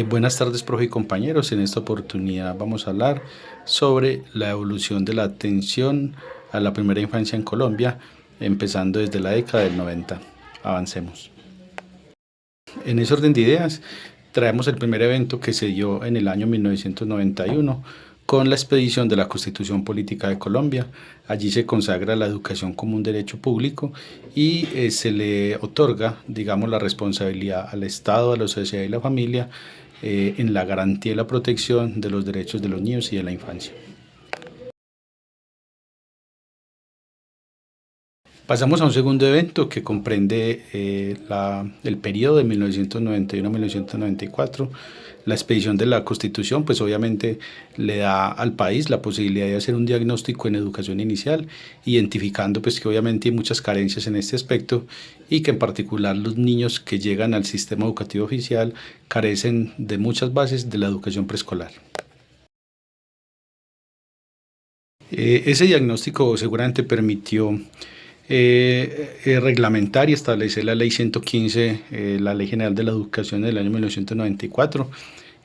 Buenas tardes, profe y compañeros. En esta oportunidad vamos a hablar sobre la evolución de la atención a la primera infancia en Colombia, empezando desde la década del 90. Avancemos. En ese orden de ideas, traemos el primer evento que se dio en el año 1991 con la expedición de la Constitución Política de Colombia. Allí se consagra la educación como un derecho público y se le otorga, digamos, la responsabilidad al Estado, a la sociedad y la familia en la garantía y la protección de los derechos de los niños y de la infancia. Pasamos a un segundo evento que comprende el periodo de 1991 a 1994. La expedición de la Constitución, pues obviamente le da al país la posibilidad de hacer un diagnóstico en educación inicial, identificando pues que obviamente hay muchas carencias en este aspecto y que en particular los niños que llegan al sistema educativo oficial carecen de muchas bases de la educación preescolar. Ese diagnóstico seguramente permitió reglamentar y establecer la Ley 115, la Ley General de la Educación del año 1994,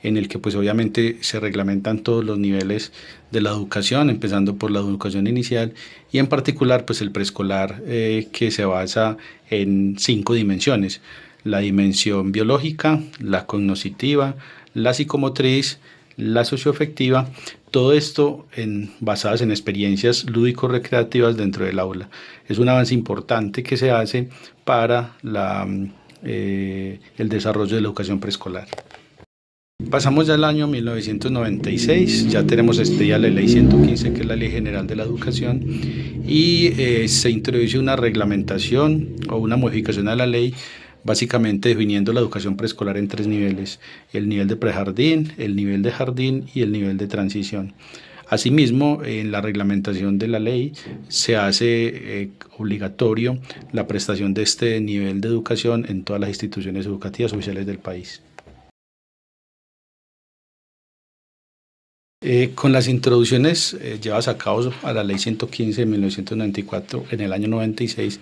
en el que pues obviamente se reglamentan todos los niveles de la educación, empezando por la educación inicial y en particular pues el preescolar, que se basa en 5 dimensiones: la dimensión biológica, la cognitiva, la psicomotriz, la socioafectiva, todo esto basadas en experiencias lúdico-recreativas dentro del aula. Es un avance importante que se hace para el desarrollo de la educación preescolar. Pasamos ya al año 1996, ya tenemos expedida la Ley 115, que es la Ley General de la Educación, y se introduce una reglamentación o una modificación a la ley, básicamente definiendo la educación preescolar en 3 niveles: el nivel de prejardín, el nivel de jardín y el nivel de transición. Asimismo, en la reglamentación de la ley se hace obligatorio la prestación de este nivel de educación en todas las instituciones educativas oficiales del país. Con las introducciones llevadas a cabo a la Ley 115 de 1994 en el año 96,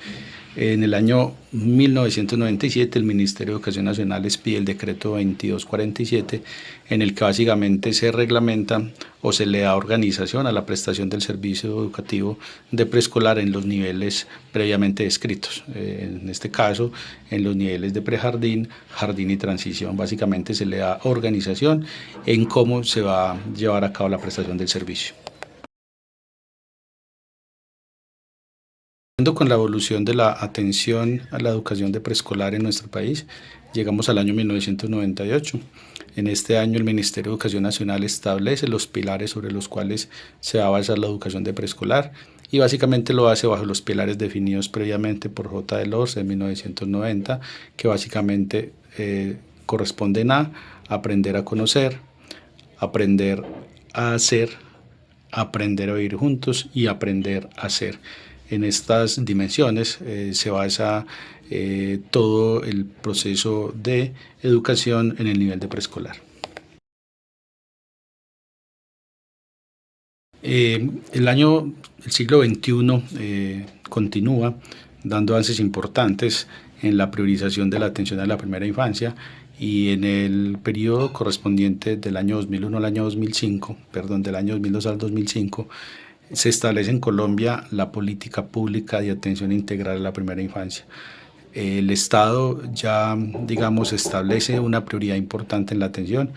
en el año 1997 el Ministerio de Educación Nacional expide el decreto 2247, en el que básicamente se reglamenta o se le da organización a la prestación del servicio educativo de preescolar en los niveles previamente descritos. En este caso, en los niveles de prejardín, jardín y transición, básicamente se le da organización en cómo se va a llevar a cabo la prestación del servicio. Con la evolución de la atención a la educación de preescolar en nuestro país, llegamos al año 1998. En este año el Ministerio de Educación Nacional establece los pilares sobre los cuales se va a basar la educación de preescolar y básicamente lo hace bajo los pilares definidos previamente por J. de Lors en 1990, que básicamente corresponden a aprender a conocer, aprender a hacer, aprender a vivir juntos y aprender a ser. En estas dimensiones se basa todo el proceso de educación en el nivel de preescolar. El siglo XXI continúa dando avances importantes en la priorización de la atención a la primera infancia, y en el periodo correspondiente del año 2001 al año 2005, perdón, del año 2002 al 2005, se establece en Colombia la política pública de atención integral a la primera infancia. El Estado ya, digamos, establece una prioridad importante en la atención,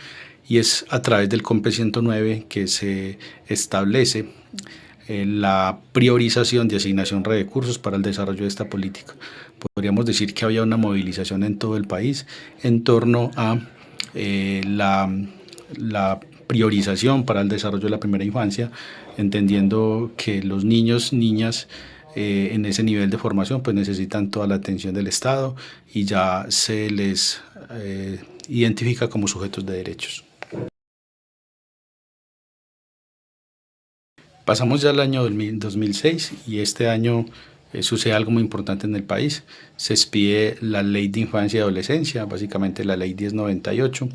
y es a través del COMPE 109 que se establece la priorización de asignación de recursos para el desarrollo de esta política. Podríamos decir que había una movilización en todo el país en torno a la priorización para el desarrollo de la primera infancia, entendiendo que los niños, niñas, en ese nivel de formación pues necesitan toda la atención del Estado y ya se les identifica como sujetos de derechos. Pasamos ya al año 2006 y este año sucede algo muy importante en el país. Se expide la Ley de Infancia y Adolescencia, básicamente la Ley 1098,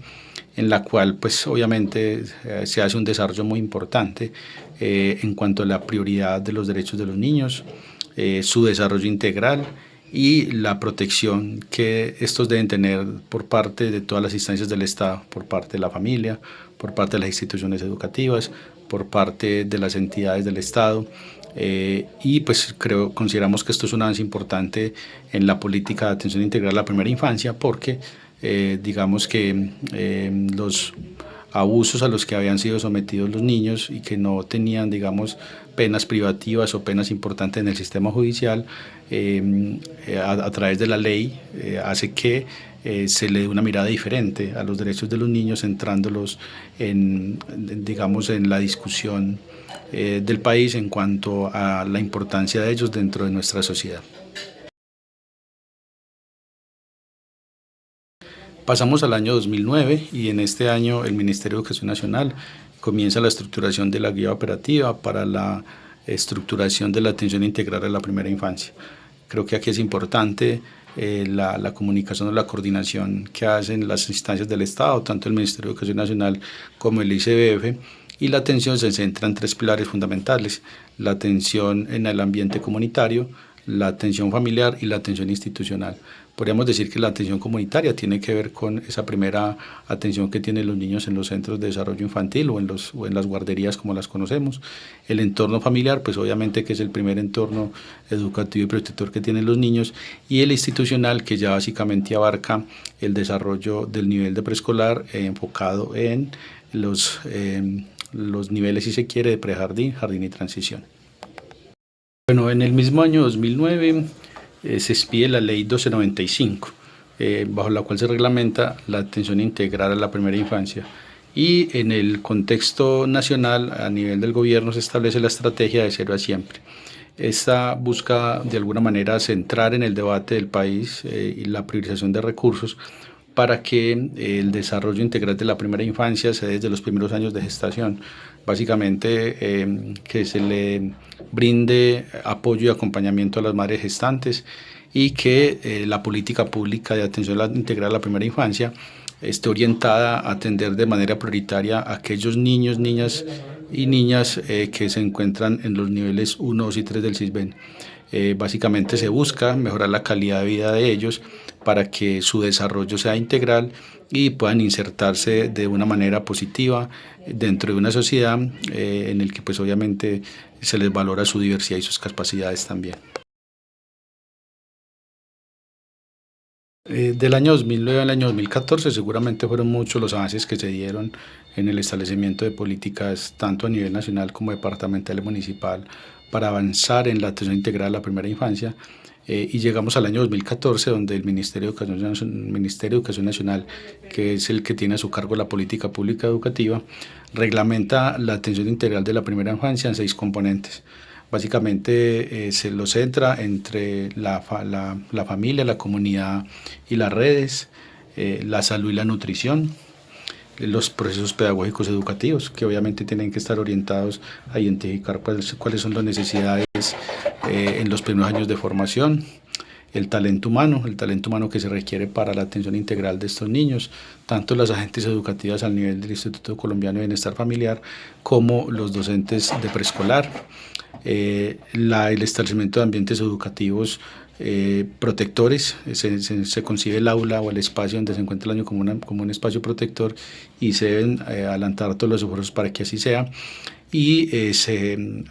en la cual pues obviamente se hace un desarrollo muy importante en cuanto a la prioridad de los derechos de los niños, su desarrollo integral y la protección que estos deben tener por parte de todas las instancias del Estado, por parte de la familia, por parte de las instituciones educativas, por parte de las entidades del Estado. Y pues consideramos que esto es un avance importante en la política de atención integral a la primera infancia, porque digamos que los abusos a los que habían sido sometidos los niños y que no tenían, digamos, penas privativas o penas importantes en el sistema judicial, a través de la ley hace que se le dé una mirada diferente a los derechos de los niños, centrándolos digamos, en la discusión del país en cuanto a la importancia de ellos dentro de nuestra sociedad. Pasamos al año 2009 y en este año el Ministerio de Educación Nacional comienza la estructuración de la guía operativa para la estructuración de la atención integral a la primera infancia. Creo que aquí es importante la comunicación o la coordinación que hacen las instancias del Estado, tanto el Ministerio de Educación Nacional como el ICBF, y la atención se centra en tres pilares fundamentales: la atención en el ambiente comunitario, la atención familiar y la atención institucional. Podríamos decir que la atención comunitaria tiene que ver con esa primera atención que tienen los niños en los centros de desarrollo infantil o en las guarderías como las conocemos. El entorno familiar, pues obviamente que es el primer entorno educativo y protector que tienen los niños, y el institucional, que ya básicamente abarca el desarrollo del nivel de preescolar enfocado en los niveles, si se quiere, de prejardín, jardín y transición. Bueno, en el mismo año 2009 se expide la Ley 1295, bajo la cual se reglamenta la atención integral a la primera infancia. Y en el contexto nacional, a nivel del gobierno, se establece la estrategia de cero a siempre. Esta busca de alguna manera centrar en el debate del país y la priorización de recursos para que el desarrollo integral de la primera infancia se dé desde los primeros años de gestación. Básicamente que se le brinde apoyo y acompañamiento a las madres gestantes, y que la política pública de atención integral a la primera infancia esté orientada a atender de manera prioritaria a aquellos niños, niñas y niñas que se encuentran en los niveles 1, 2 y 3 del SISBEN. Básicamente se busca mejorar la calidad de vida de ellos para que su desarrollo sea integral y puedan insertarse de una manera positiva dentro de una sociedad en el que pues obviamente se les valora su diversidad y sus capacidades también. Del año 2009 al año 2014 seguramente fueron muchos los avances que se dieron en el establecimiento de políticas tanto a nivel nacional como departamental y municipal para avanzar en la atención integral a la primera infancia, y llegamos al año 2014, donde el Ministerio de Educación Nacional, que es el que tiene a su cargo la política pública educativa, reglamenta la atención integral de la primera infancia en 6 componentes. Básicamente se lo centra entre la familia, la comunidad y las redes, la salud y la nutrición, los procesos pedagógicos educativos, que obviamente tienen que estar orientados a identificar cuáles son las necesidades en los primeros años de formación, el talento humano que se requiere para la atención integral de estos niños, tanto las agentes educativas al nivel del Instituto Colombiano de Bienestar Familiar como los docentes de preescolar, el establecimiento de ambientes educativos protectores. Se concibe el aula o el espacio donde se encuentra el niño como un espacio protector, y se deben adelantar todos los esfuerzos para que así sea, y se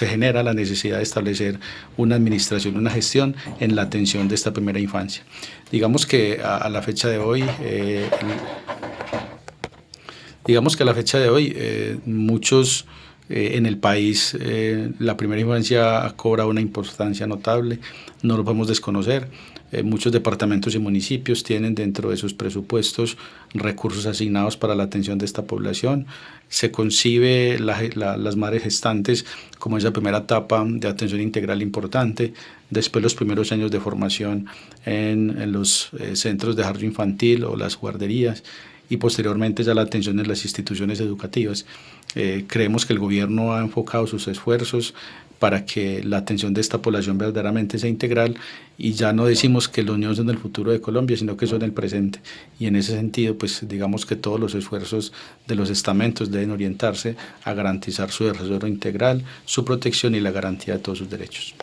genera la necesidad de establecer una administración, una gestión en la atención de esta primera infancia. Digamos que a la fecha de hoy, muchos en el país, la primera infancia cobra una importancia notable, no lo podemos desconocer. Muchos departamentos y municipios tienen dentro de sus presupuestos recursos asignados para la atención de esta población. Se concibe las madres gestantes como esa primera etapa de atención integral importante, después los primeros años de formación en los centros de desarrollo infantil o las guarderías, y posteriormente ya la atención en las instituciones educativas. Creemos que el gobierno ha enfocado sus esfuerzos para que la atención de esta población verdaderamente sea integral, y ya no decimos que los niños son el futuro de Colombia, sino que son el presente, y en ese sentido pues digamos que todos los esfuerzos de los estamentos deben orientarse a garantizar su desarrollo integral, su protección y la garantía de todos sus derechos.